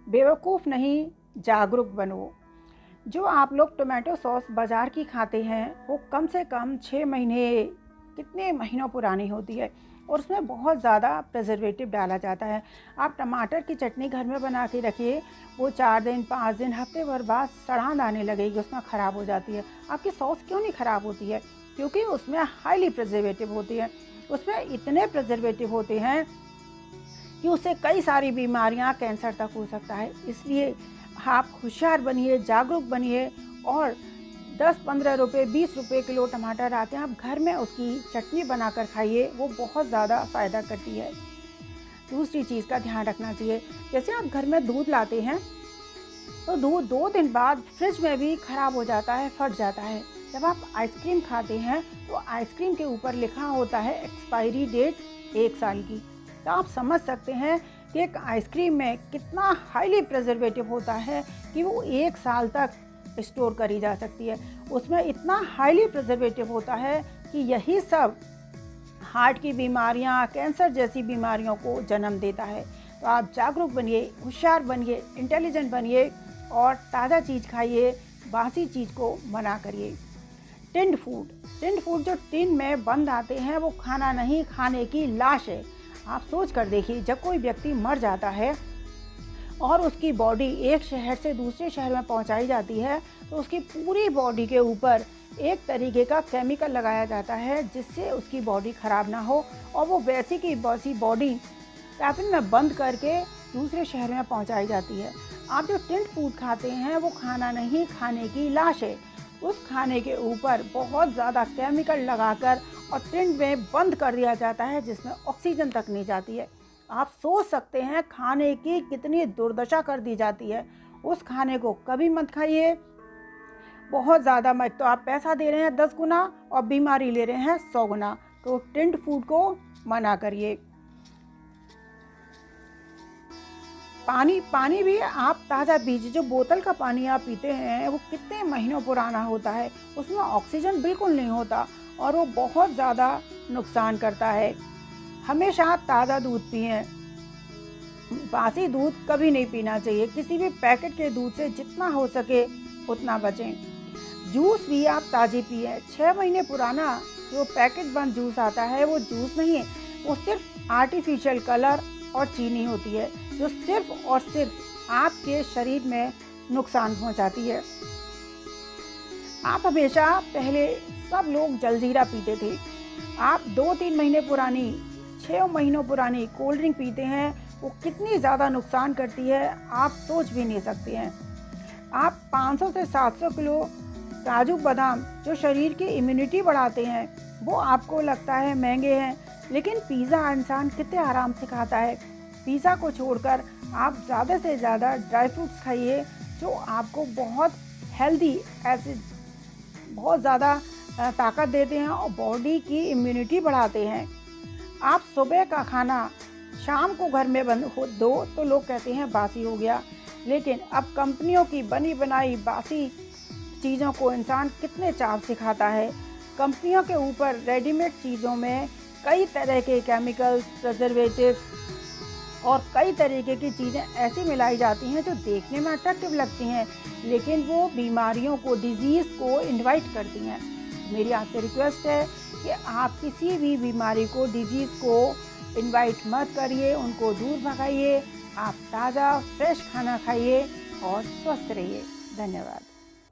बेवकूफ़ नहीं, जागरूक बनो। जो आप लोग टोमेटो सॉस बाज़ार की खाते हैं वो कम से कम 6 महीने, कितने महीनों पुरानी होती है और उसमें बहुत ज़्यादा प्रिजर्वेटिव डाला जाता है। आप टमाटर की चटनी घर में बना के रखिए, वो 4 दिन, 5 दिन, हफ्ते भर बाद सड़ान आने लगेगी, उसमें ख़राब हो जाती है। आपकी सॉस क्यों नहीं ख़राब होती है? क्योंकि उसमें हाईली प्रिजर्वेटिव होती है। उसमें इतने प्रिजर्वेटिव होते हैं कि उससे कई सारी बीमारियां, कैंसर तक हो सकता है। इसलिए आप होशियार बनिए, जागरूक बनिए और 10-15 रुपये, 20 रुपये किलो टमाटर आते हैं, आप घर में उसकी चटनी बनाकर खाइए, वो बहुत ज़्यादा फ़ायदा करती है। दूसरी चीज़ का ध्यान रखना चाहिए, जैसे आप घर में दूध लाते हैं तो दूध 2 दिन बाद फ्रिज में भी ख़राब हो जाता है, फट जाता है। जब आप आइसक्रीम खाते हैं तो आइसक्रीम के ऊपर लिखा होता है एक्सपायरी डेट 1 साल की। तो आप समझ सकते हैं कि एक आइसक्रीम में कितना हाईली प्रिजर्वेटिव होता है कि वो 1 साल तक स्टोर करी जा सकती है। उसमें इतना हाईली प्रिजर्वेटिव होता है कि यही सब हार्ट की बीमारियां, कैंसर जैसी बीमारियों को जन्म देता है। तो आप जागरूक बनिए, होशियार बनिए, इंटेलिजेंट बनिए और ताज़ा चीज़ खाइए, बासी चीज़ को मना करिए। टिन्ड फूड जो टिन में बंद आते हैं वो खाना नहीं, खाने की लाश है। आप सोच कर देखिए, जब कोई व्यक्ति मर जाता है और उसकी बॉडी एक शहर से दूसरे शहर में पहुंचाई जाती है तो उसकी पूरी बॉडी के ऊपर एक तरीके का केमिकल लगाया जाता है जिससे उसकी बॉडी ख़राब ना हो और वो वैसी की वैसी बॉडी कैबिन में बंद करके दूसरे शहर में पहुंचाई जाती है। आप जो टिन्ड फूड खाते हैं वो खाना नहीं, खाने की लाश है। उस खाने के ऊपर बहुत ज़्यादा केमिकल लगाकर और टिन्ड में बंद कर दिया जाता है जिसमें ऑक्सीजन तक नहीं जाती है। आप सोच सकते हैं खाने की कितनी दुर्दशा कर दी जाती है। उस खाने को कभी मत खाइए, बहुत ज़्यादा मत। तो आप पैसा दे रहे हैं 10 गुना और बीमारी ले रहे हैं 100 गुना। तो टिन्ड फूड को मना करिए। पानी भी आप ताज़ा पीजिए। जो बोतल का पानी आप पीते हैं वो कितने महीनों पुराना होता है, उसमें ऑक्सीजन बिल्कुल नहीं होता और वो बहुत ज़्यादा नुकसान करता है। हमेशा आप ताज़ा दूध पिएं, बासी दूध कभी नहीं पीना चाहिए। किसी भी पैकेट के दूध से जितना हो सके उतना बचें। जूस भी आप ताज़ी पिएं। 6 महीने पुराना जो पैकेट बंद जूस आता है वो जूस नहीं है, वो सिर्फ आर्टिफिशियल कलर और चीनी होती है जो सिर्फ और सिर्फ आपके शरीर में नुकसान पहुंचाती है। आप हमेशा, पहले सब लोग जलजीरा पीते थे, आप 2-3 महीने पुरानी, 6 महीनों पुरानी कोल्ड ड्रिंक पीते हैं, वो कितनी ज़्यादा नुकसान करती है आप सोच भी नहीं सकते हैं। आप 500 से 700 किलो काजू बादाम जो शरीर की इम्यूनिटी बढ़ाते हैं वो आपको लगता है महंगे हैं, लेकिन पिज़्ज़ा इंसान कितने आराम से खाता है। पिज़्ज़ा को छोड़कर आप ज़्यादा से ज़्यादा ड्राई फ्रूट्स खाइए जो आपको बहुत हेल्दी, ऐसे बहुत ज़्यादा ताकत देते हैं और बॉडी की इम्यूनिटी बढ़ाते हैं। आप सुबह का खाना शाम को घर में बन हो दो तो लोग कहते हैं बासी हो गया, लेकिन अब कंपनियों की बनी बनाई बासी चीज़ों को इंसान कितने चाव से खाता है। कंपनियों के ऊपर रेडीमेड चीज़ों में कई तरह के केमिकल्स, प्रिजर्वेटिव और कई तरीके की चीज़ें ऐसी मिलाई जाती हैं जो देखने में अट्रैक्टिव लगती हैं, लेकिन वो बीमारियों को, डिजीज़ को इनवाइट करती हैं। मेरी आपसे रिक्वेस्ट है कि आप किसी भी बीमारी को, डिजीज़ को इनवाइट मत करिए, उनको दूर भगाइए। आप ताज़ा फ्रेश खाना खाइए और स्वस्थ रहिए। धन्यवाद।